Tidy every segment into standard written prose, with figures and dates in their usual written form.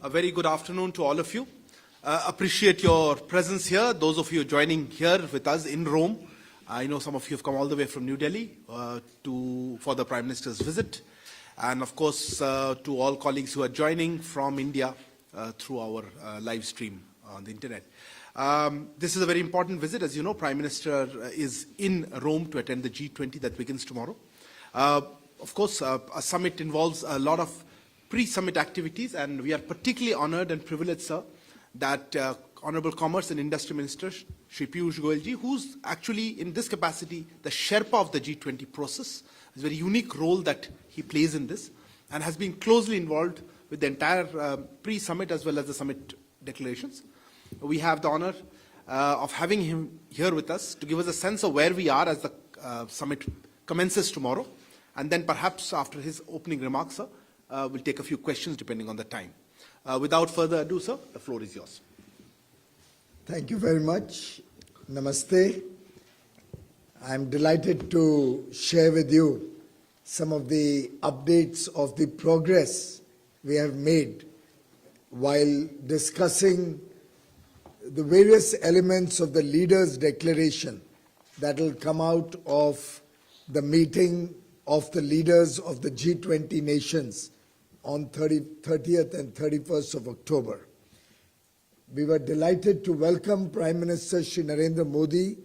A very good afternoon to all of you. Appreciate your presence here, those of you joining here with us in Rome. I know some of you have come all the way from New Delhi for the Prime Minister's visit. And of course, to all colleagues who are joining from India through our live stream on the internet. This is a very important visit. As you know, Prime Minister is in Rome to attend the G20 that begins tomorrow. Of course, a summit involves a lot of pre-summit activities, and we are particularly honored and privileged, sir, that Honorable Commerce and Industry Minister Shri Piyush Goyalji, who's actually in this capacity the Sherpa of the G20 process, has a very unique role that he plays in this, and has been closely involved with the entire pre-summit as well as the summit declarations. We have the honor of having him here with us to give us a sense of where we are as the summit commences tomorrow, and then perhaps after his opening remarks, sir, we'll take a few questions depending on the time. Without further ado, sir, the floor is yours. Thank you very much. Namaste. I'm delighted to share with you some of the updates of the progress we have made while discussing the various elements of the leaders' declaration that will come out of the meeting of the leaders of the G20 nations on 30th and 31st of October. We were delighted to welcome Prime Minister Shri Narendra Modi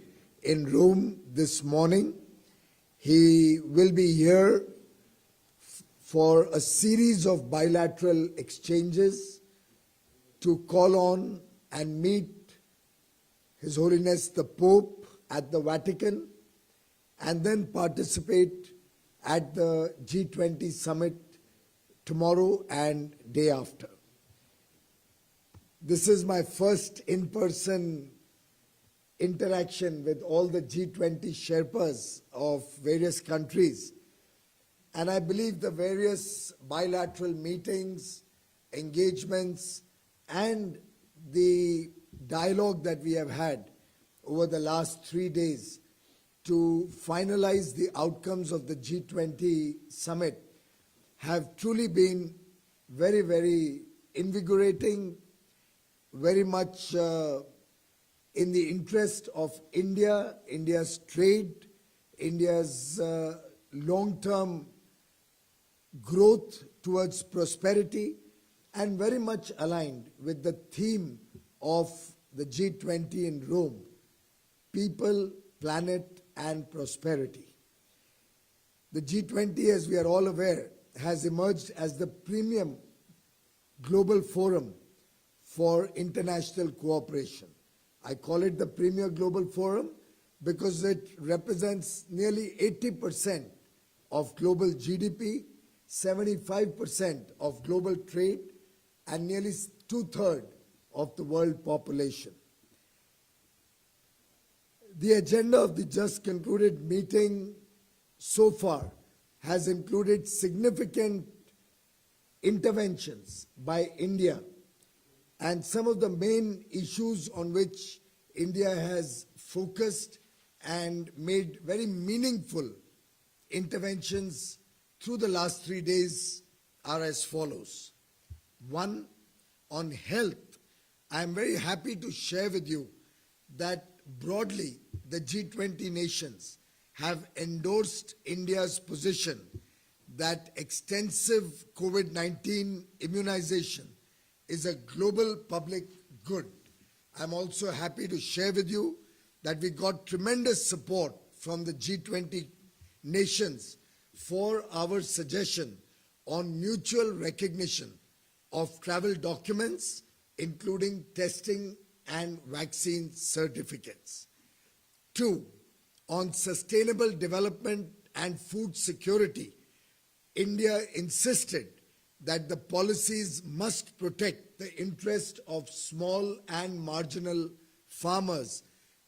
in Rome this morning. He will be here for a series of bilateral exchanges to call on and meet His Holiness the Pope at the Vatican, and then participate at the G20 summit tomorrow and day after. This is my first in-person interaction with all the G20 Sherpas of various countries, and I believe the various bilateral meetings, engagements, and the dialogue that we have had over the last 3 days to finalize the outcomes of the G20 summit have truly been very, very invigorating, very much in the interest of India, India's trade, India's long-term growth towards prosperity, and very much aligned with the theme of the G20 in Rome: people, planet, and prosperity. The G20, as we are all aware, has emerged as the premium global forum for international cooperation. I call it the premier global forum because it represents nearly 80% of global GDP, 75% of global trade, and nearly 2/3 of the world population. The agenda of the just concluded meeting so far has included significant interventions by India, and some of the main issues on which India has focused and made very meaningful interventions through the last 3 days are as follows. One, on health, I am very happy to share with you that broadly the G20 nations have endorsed India's position that extensive COVID-19 immunization is a global public good. I'm also happy to share with you that we got tremendous support from the G20 nations for our suggestion on mutual recognition of travel documents, including testing and vaccine certificates. Two, on sustainable development and food security, India insisted that the policies must protect the interest of small and marginal farmers,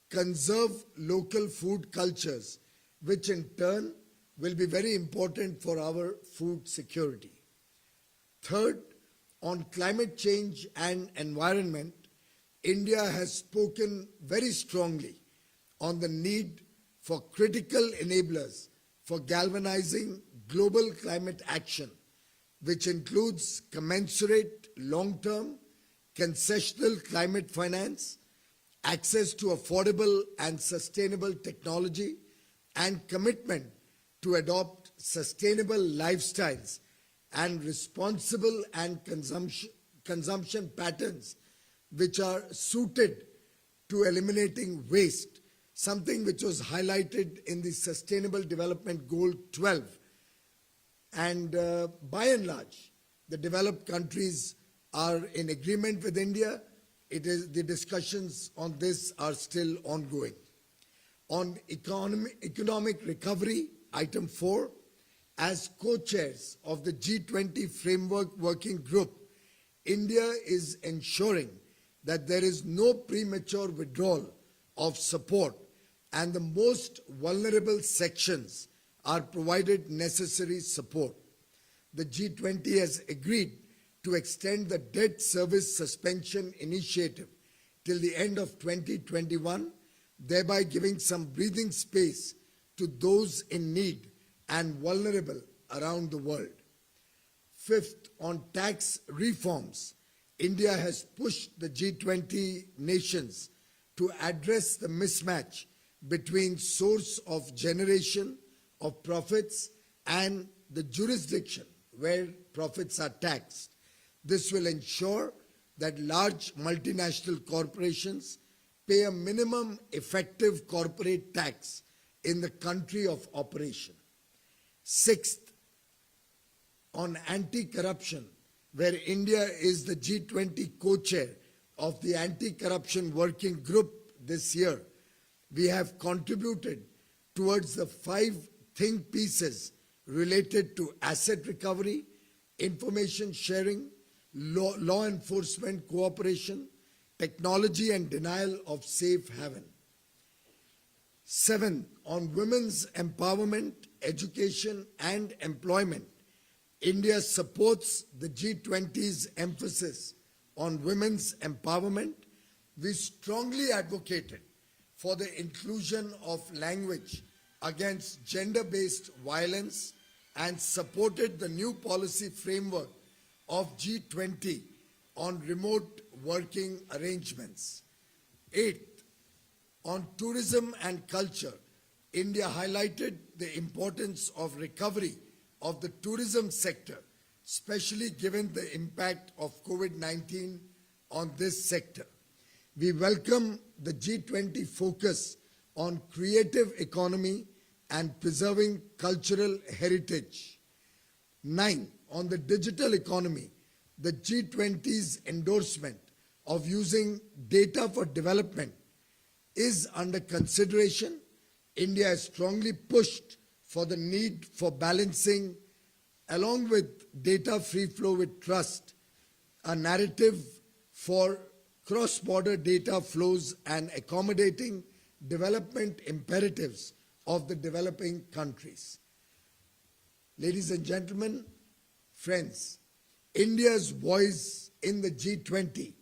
conserve local food cultures, which in turn will be very important for our food security. Third, on climate change and environment, India has spoken very strongly on the need for critical enablers for galvanizing global climate action, which includes commensurate long-term concessional climate finance, access to affordable and sustainable technology, and commitment to adopt sustainable lifestyles and responsible and consumption patterns which are suited to eliminating waste, something which was highlighted in the Sustainable Development Goal 12. And by and large, the developed countries are in agreement with India. The discussions on this are still ongoing. On economic recovery, item 4, as co-chairs of the G20 Framework Working Group, India is ensuring that there is no premature withdrawal of support and the most vulnerable sections are provided necessary support. The G20 has agreed to extend the debt service suspension initiative till the end of 2021, thereby giving some breathing space to those in need and vulnerable around the world. Fifth, on tax reforms, India has pushed the G20 nations to address the mismatch between source of generation of profits and the jurisdiction where profits are taxed. This will ensure that large multinational corporations pay a minimum effective corporate tax in the country of operation. Sixth, on anti-corruption, where India is the G20 co-chair of the Anti-Corruption Working Group this year, we have contributed towards the 5 think pieces related to asset recovery, information sharing, law enforcement cooperation, technology and denial of safe haven. 7, on women's empowerment, education and employment, India supports the G20's emphasis on women's empowerment. We strongly advocated for the inclusion of language against gender-based violence and supported the new policy framework of G20 on remote working arrangements. 8, on tourism and culture, India highlighted the importance of recovery of the tourism sector, especially given the impact of COVID-19 on this sector. We welcome the G20 focus on creative economy and preserving cultural heritage. 9, on the digital economy, the G20's endorsement of using data for development is under consideration. India has strongly pushed for the need for balancing, along with data free flow with trust, a narrative for cross-border data flows and accommodating development imperatives of the developing countries. Ladies and gentlemen, friends, India's voice in the G20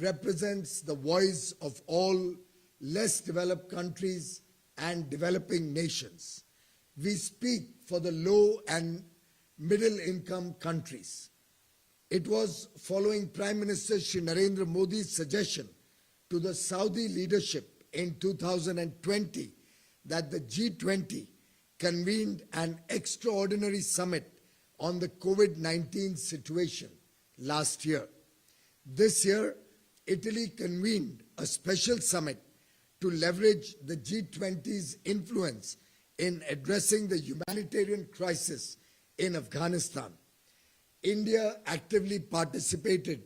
represents the voice of all less developed countries and developing nations. We speak for the low and middle income countries. It was following Prime Minister Shri Narendra Modi's suggestion to the Saudi leadership in 2020 that the G20 convened an extraordinary summit on the COVID-19 situation last year. This year, Italy convened a special summit to leverage the G20's influence in addressing the humanitarian crisis in Afghanistan. India actively participated,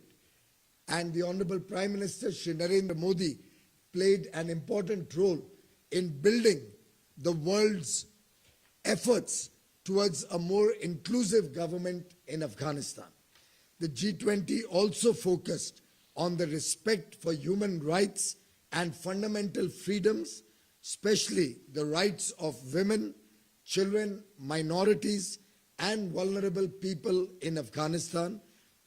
and the Honorable Prime Minister Shri Narendra Modi played an important role in building the world's efforts towards a more inclusive government in Afghanistan. The G20 also focused on the respect for human rights and fundamental freedoms, especially the rights of women, children, minorities, and vulnerable people in Afghanistan,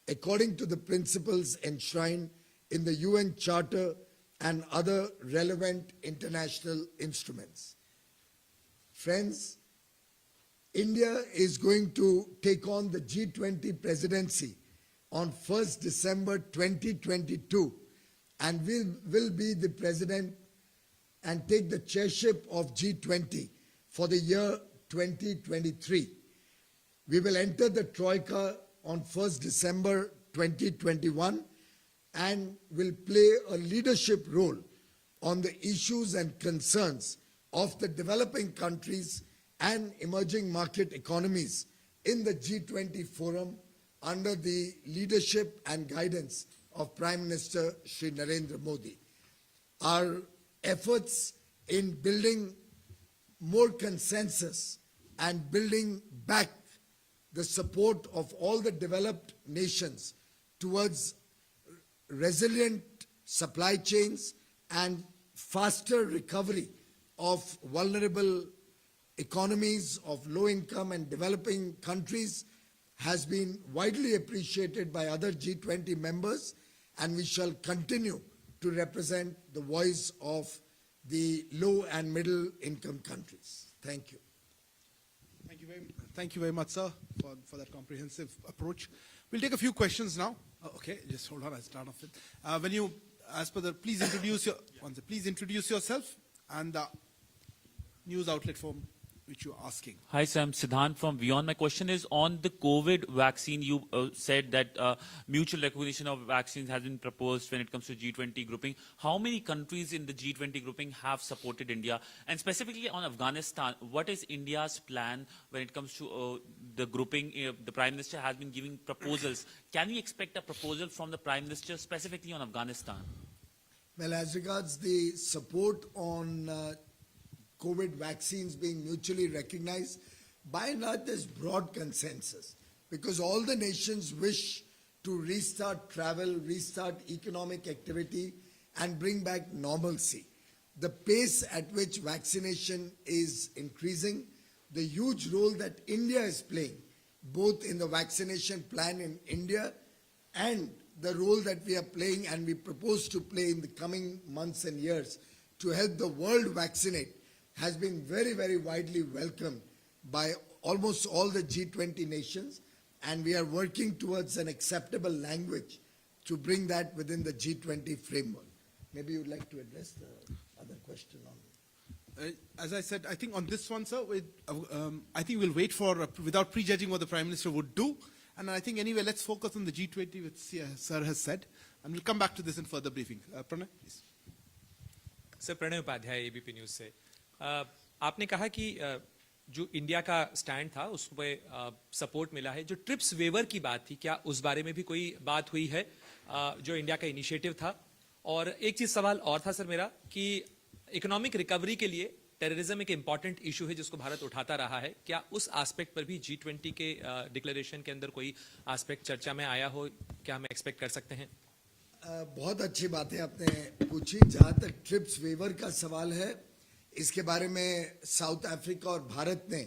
according to the principles enshrined in the UN Charter and other relevant international instruments. Friends, India is going to take on the G20 presidency on 1st December 2022 and will be the president and take the chairship of G20 for the year 2023. We will enter the Troika on 1st December 2021 and will play a leadership role on the issues and concerns of the developing countries and emerging market economies in the G20 forum under the leadership and guidance of Prime Minister Shri Narendra Modi. Our efforts in building more consensus and building back the support of all the developed nations towards resilient supply chains and faster recovery of vulnerable economies of low-income and developing countries has been widely appreciated by other G20 members, and we shall continue to represent the voice of the low and middle income countries. Thank you. Thank you very much, sir, for that comprehensive approach. We'll take a few questions now. Okay, just hold on, I'll start off with. Please introduce yourself and the news outlet from which you're asking. Hi, sir. I'm Siddhant from Beyond. My question is on the COVID vaccine. You said that mutual recognition of vaccines has been proposed when it comes to G20 grouping. How many countries in the G20 grouping have supported India? And specifically on Afghanistan, what is India's plan when it comes to the grouping? The Prime Minister has been giving proposals. Can we expect a proposal from the Prime Minister specifically on Afghanistan? Well, as regards the support on COVID vaccines being mutually recognized, by and large there's broad consensus because all the nations wish to restart travel, restart economic activity and bring back normalcy. The pace at which vaccination is increasing, the huge role that India is playing, both in the vaccination plan in India and the role that we are playing and we propose to play in the coming months and years to help the world vaccinate, has been very, very widely welcomed by almost all the G20 nations, and we are working towards an acceptable language to bring that within the G20 framework. Maybe you'd like to address the other question on. As I said, I think on this one, sir, I think we'll wait for, without prejudging what the Prime Minister would do. And I think anyway, let's focus on the G20, which Sir has said. And we'll come back to this in further briefing. Pranay, please. Sir, Pranay Upadhyay, ABP News से. आपने कहा कि जो India का stand था उसमें support मिला है. जो ट्रिप्स वेवर की बात थी, क्या उस बारे में भी कोई बात हुई है जो इंडिया का इनिशिएटिव था? और एक चीज सवाल और था सर मेरा कि इकोनॉमिक रिकवरी के लिए टेररिज्म एक इंपॉर्टेंट इशू है जिसको भारत उठाता रहा है. क्या उस एस्पेक्ट पर भी G20 के डिक्लेरेशन के अंदर कोई एस्पेक्ट चर्चा में आया हो? क्या हम एक्सपेक्ट कर सकते हैं? बहुत अच्छी बात है आपने पूछी. जहां तक ट्रिप्स वेवर का सवाल है, इसके बारे में साउथ अफ्रीका और भारत ने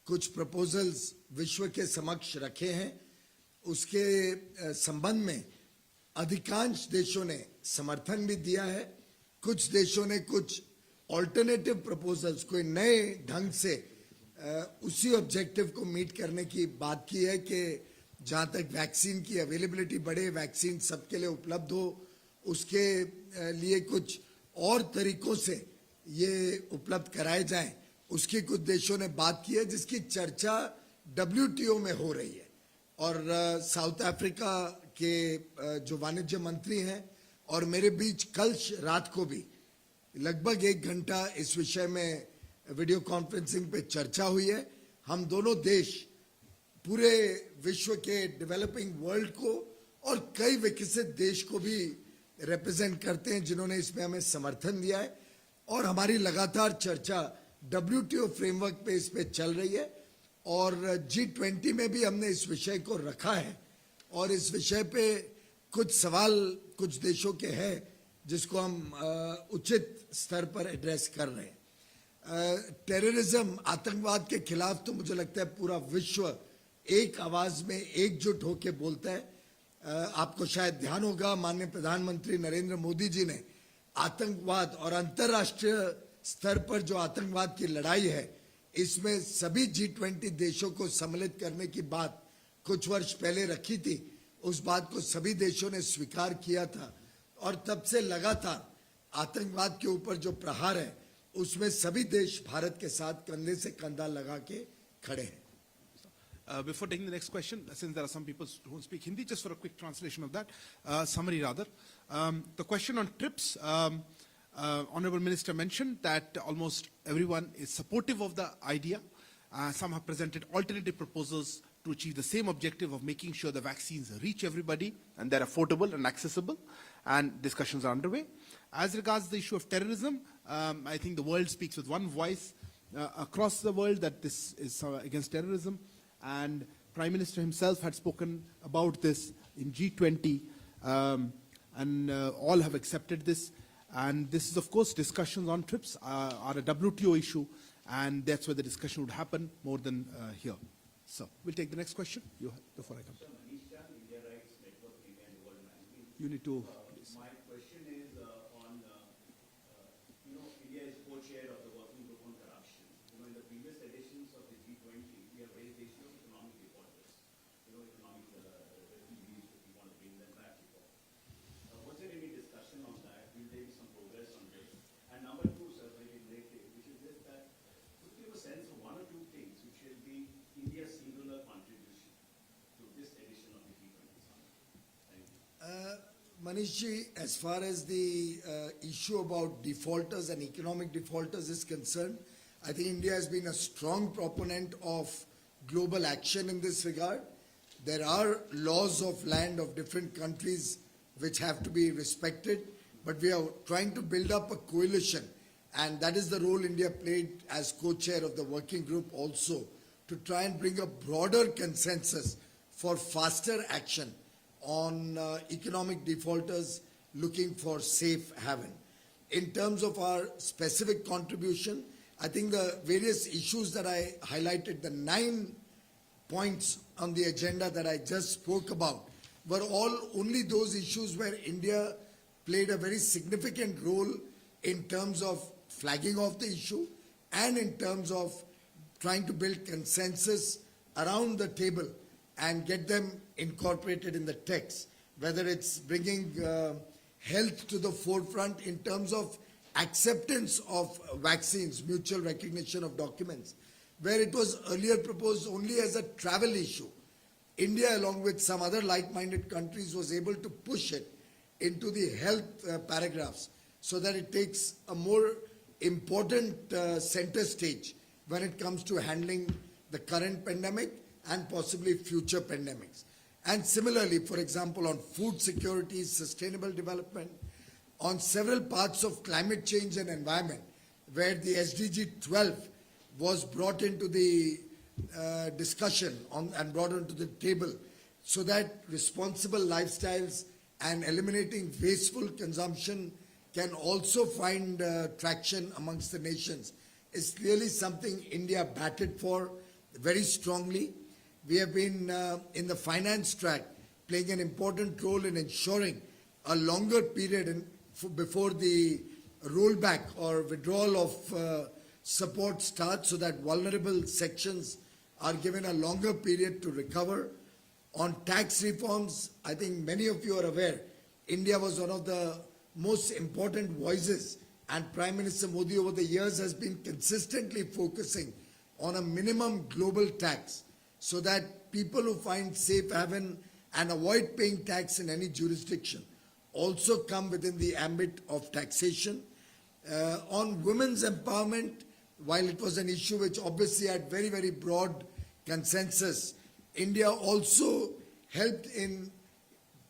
कुछ प्रपोजल्स विश्व के समक्ष रखे हैं. उसके संबंध में अधिकांश देशों ने समर्थन भी दिया है. कुछ देशों ने कुछ ऑल्टरनेटिव प्रपोजल्स, कोई नए ढंग से उसी ऑब्जेक्टिव को मीट करने की बात की है कि जहां तक वैक्सीन की अवेलेबिलिटी बढ़े, वैक्सीन सबके लिए उपलब्ध हो, उसके लिए कुछ और तरीकों से ये उपलब्ध कराए जाएं. उसकी कुछ देशों ने बात की है जिसकी चर्चा WTO में हो रही है. और साउथ अफ्रीका के जो वाणिज्य मंत्री हैं और मेरे बीच कल रात को भी लगभग 1 घंटा इस विषय में वीडियो कॉन्फ्रेंसिंग पे चर्चा हुई है. हम दोनों देश पूरे विश्व के डेवलपिंग वर्ल्ड को और कई विकसित देश को भी रिप्रेजेंट करते हैं जिन्होंने इसमें हमें समर्थन दिया है. और हमारी लगातार चर्चा WTO फ्रेमवर्क पे इस पे चल रही है और G20 में भी हमने इस विषय को रखा है. और इस विषय पे कुछ सवाल कुछ देशों के हैं जिसको हम उचित स्तर पर एड्रेस कर रहे हैं. टेररिज्म, आतंकवाद के खिलाफ तो मुझे लगता है पूरा विश्व एक आवाज में एकजुट होकर बोलता है. आपको शायद ध्यान होगा, माननीय प्रधानमंत्री नरेंद्र मोदी जी ने आतंकवाद और अंतर्राष्ट्रीय स्तर पर जो आतंकवाद की लड़ाई है, इसमें सभी G20 देशों को सम्मिलित करने की बात कुछ वर्ष पहले रखी थी, उस बात को सभी देशों ने स्वीकार किया था और तब से लगातार आतंकवाद के ऊपर जो प्रहार है उसमें सभी देश भारत के साथ कंधे से कंधा लगा के खड़े हैं. Before taking the next question, since there are some people who speak Hindi, just for a quick translation of that, summary rather. The question on TRIPS, Honorable Minister mentioned that almost everyone is supportive of the idea. Some have presented alternative proposals to achieve the same objective of making sure the vaccines reach everybody and they're affordable and accessible, and discussions are underway. As regards the issue of terrorism, I think the world speaks with one voice across the world that this is against terrorism. And Prime Minister himself had spoken about this in G20, and all have accepted this. And this is, of course, discussions on TRIPS are a WTO issue, and that's where the discussion would happen more than here. So we'll take the next question. You have, before I come. You need to. Please. My question is on, India is co-chair of the working group on corruption. In the previous editions of the G20, we have raised the issue of economic defaulters. Economic refugees, if we want to bring them back. Was there any discussion on that? Will there be some progress on this? And number two, sir, very related, which is this, that could you give a sense of one or two things which will be India's singular contribution to this edition of the G20 summit? Thank you. Manish ji, as far as the issue about defaulters and economic defaulters is concerned, I think India has been a strong proponent of global action in this regard. There are laws of land of different countries which have to be respected, but we are trying to build up a coalition, and that is the role India played as co-chair of the working group also, to try and bring a broader consensus for faster action on economic defaulters looking for safe haven. In terms of our specific contribution, I think the various issues that I highlighted, the 9 points on the agenda that I just spoke about, were all only those issues where India played a very significant role in terms of flagging off the issue and in terms of trying to build consensus around the table and get them incorporated in the text, whether it's bringing health to the forefront in terms of acceptance of vaccines, mutual recognition of documents, where it was earlier proposed only as a travel issue. India, along with some other like-minded countries, was able to push it into the health paragraphs so that it takes a more important center stage when it comes to handling the current pandemic and possibly future pandemics. And similarly, for example, on food security, sustainable development, on several parts of climate change and environment, where the SDG 12 was brought into the discussion and brought onto the table, so that responsible lifestyles and eliminating wasteful consumption can also find traction amongst the nations, is clearly something India batted for very strongly. We have been in the finance track playing an important role in ensuring a longer period before the rollback or withdrawal of support starts, so that vulnerable sections are given a longer period to recover. On tax reforms, I think many of you are aware, India was one of the most important voices, and Prime Minister Modi over the years has been consistently focusing on a minimum global tax, so that people who find safe haven and avoid paying tax in any jurisdiction also come within the ambit of taxation. On women's empowerment, while it was an issue which obviously had very, very broad consensus, India also helped in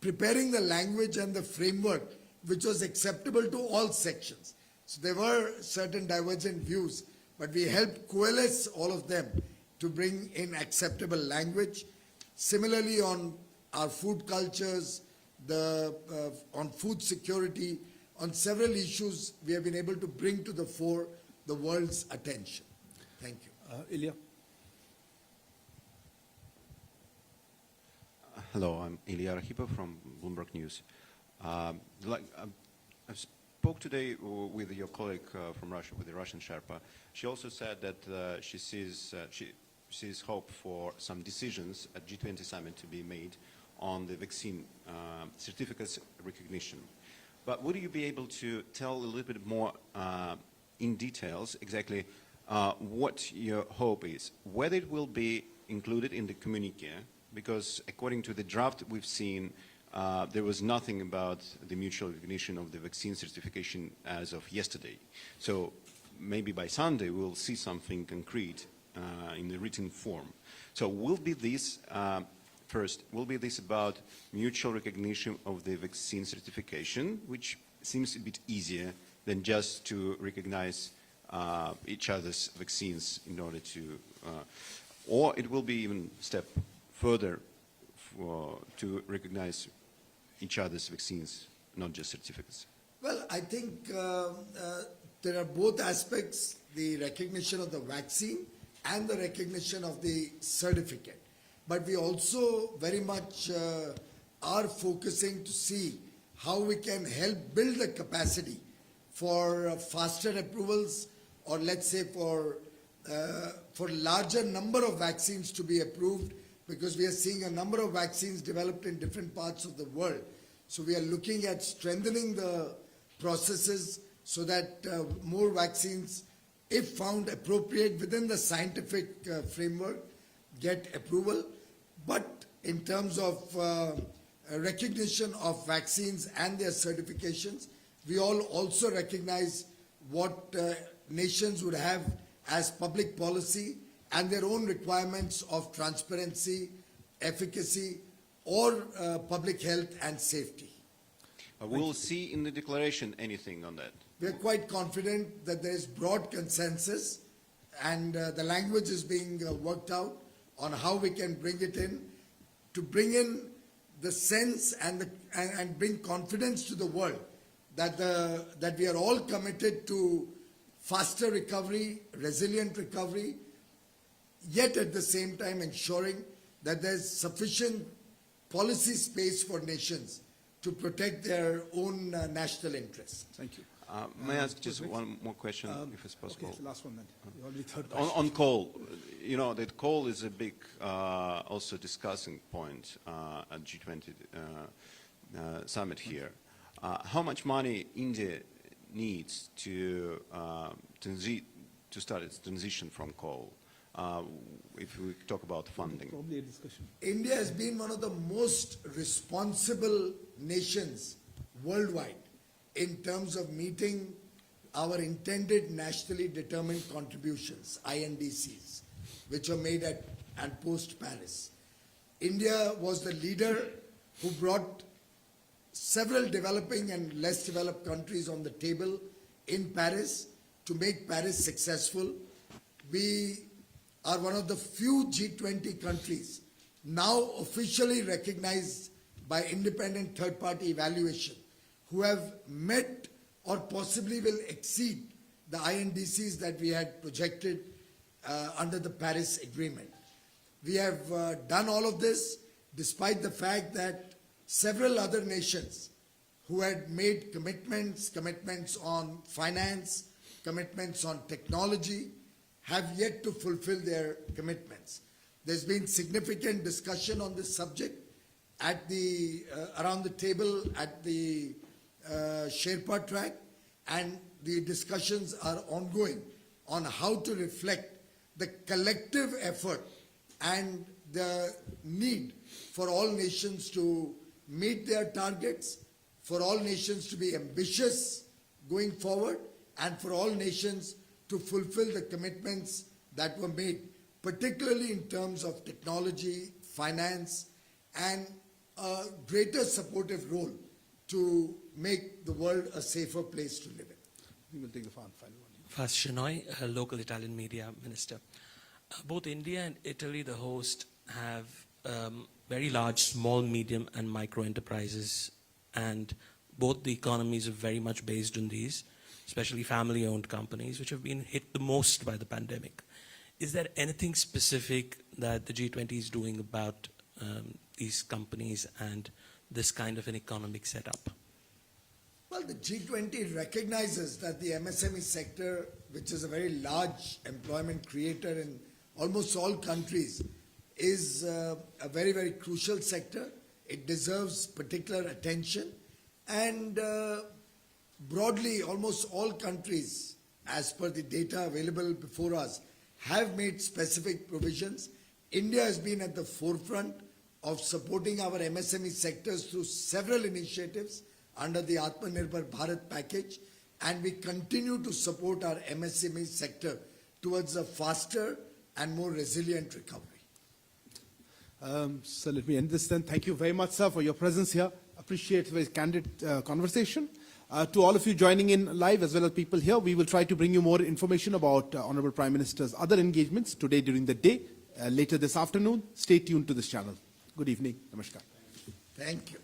preparing the language and the framework which was acceptable to all sections. So there were certain divergent views, but we helped coalesce all of them to bring in acceptable language. Similarly, on our food cultures, on food security, on several issues, we have been able to bring to the fore the world's attention. Thank you. Ilya. Hello, I'm Ilya Rahipa from Bloomberg News. I've spoke today with your colleague from Russia, with the Russian Sherpa. She also said that she sees hope for some decisions at G20 summit to be made on the vaccine certificates recognition. But would you be able to tell a little bit more in details exactly what your hope is, whether it will be included in the communique, because according to the draft we've seen, there was nothing about the mutual recognition of the vaccine certification as of yesterday. So maybe by Sunday we'll see something concrete in the written form. So will be this, first, will be this about mutual recognition of the vaccine certification, which seems a bit easier than just to recognize each other's vaccines in order to, or it will be even a step further to recognize each other's vaccines, not just certificates. Well, I think there are both aspects, the recognition of the vaccine and the recognition of the certificate. But we also very much are focusing to see how we can help build the capacity for faster approvals, or let's say for larger number of vaccines to be approved, because we are seeing a number of vaccines developed in different parts of the world. So we are looking at strengthening the processes so that more vaccines, if found appropriate within the scientific framework, get approval. But in terms of recognition of vaccines and their certifications, we all also recognize what nations would have as public policy and their own requirements of transparency, efficacy, or public health and safety. We'll see in the declaration anything on that. We are quite confident that there is broad consensus, and the language is being worked out on how we can bring it in, to bring in the sense and bring confidence to the world that we are all committed to faster recovery, resilient recovery, yet at the same time ensuring that there's sufficient policy space for nations to protect their own national interests. Thank you. May I ask just one more question, if it's possible? Okay, last one then. You already third On coal, you know that coal is a big also discussing point at G20 summit here. How much money India needs to start its transition from coal? If we talk about funding. Probably a discussion. India has been one of the most responsible nations worldwide in terms of meeting our intended nationally determined contributions, INDCs, which are made at and post-Paris. India was the leader who brought several developing and less developed countries on the table in Paris to make Paris successful. We are one of the few G20 countries now officially recognized by independent third-party evaluation who have met or possibly will exceed the INDCs that we had projected under the Paris Agreement. We have done all of this despite the fact that several other nations who had made commitments on finance, commitments on technology, have yet to fulfill their commitments. There's been significant discussion on this subject at the around the table at the Sherpa track, and the discussions are ongoing on how to reflect the collective effort and the need for all nations to meet their targets, for all nations to be ambitious going forward, and for all nations to fulfill the commitments that were made, particularly in terms of technology, finance, and a greater supportive role to make the world a safer place to live in. We will take the final one. Fas Shenoy, a local Italian media minister. Both India and Italy, the host, have very large small, medium and micro enterprises, and both the economies are very much based on these, especially family-owned companies, which have been hit the most by the pandemic. Is there anything specific that the G20 is doing about these companies and this kind of an economic setup? Well, the G20 recognizes that the MSME sector, which is a very large employment creator in almost all countries, is a very, very crucial sector. It deserves particular attention. And broadly, almost all countries, as per the data available before us, have made specific provisions. India has been at the forefront of supporting our MSME sectors through several initiatives under the Atmanirbhar Bharat package, and we continue to support our MSME sector towards a faster and more resilient recovery. So let me end this then. Thank you very much, sir, for your presence here. Appreciate the very candid conversation. To all of you joining in live as well as people here, we will try to bring you more information about Honorable Prime Minister's other engagements today during the day, later this afternoon. Stay tuned to this channel. Good evening. Namaskar. Thank you.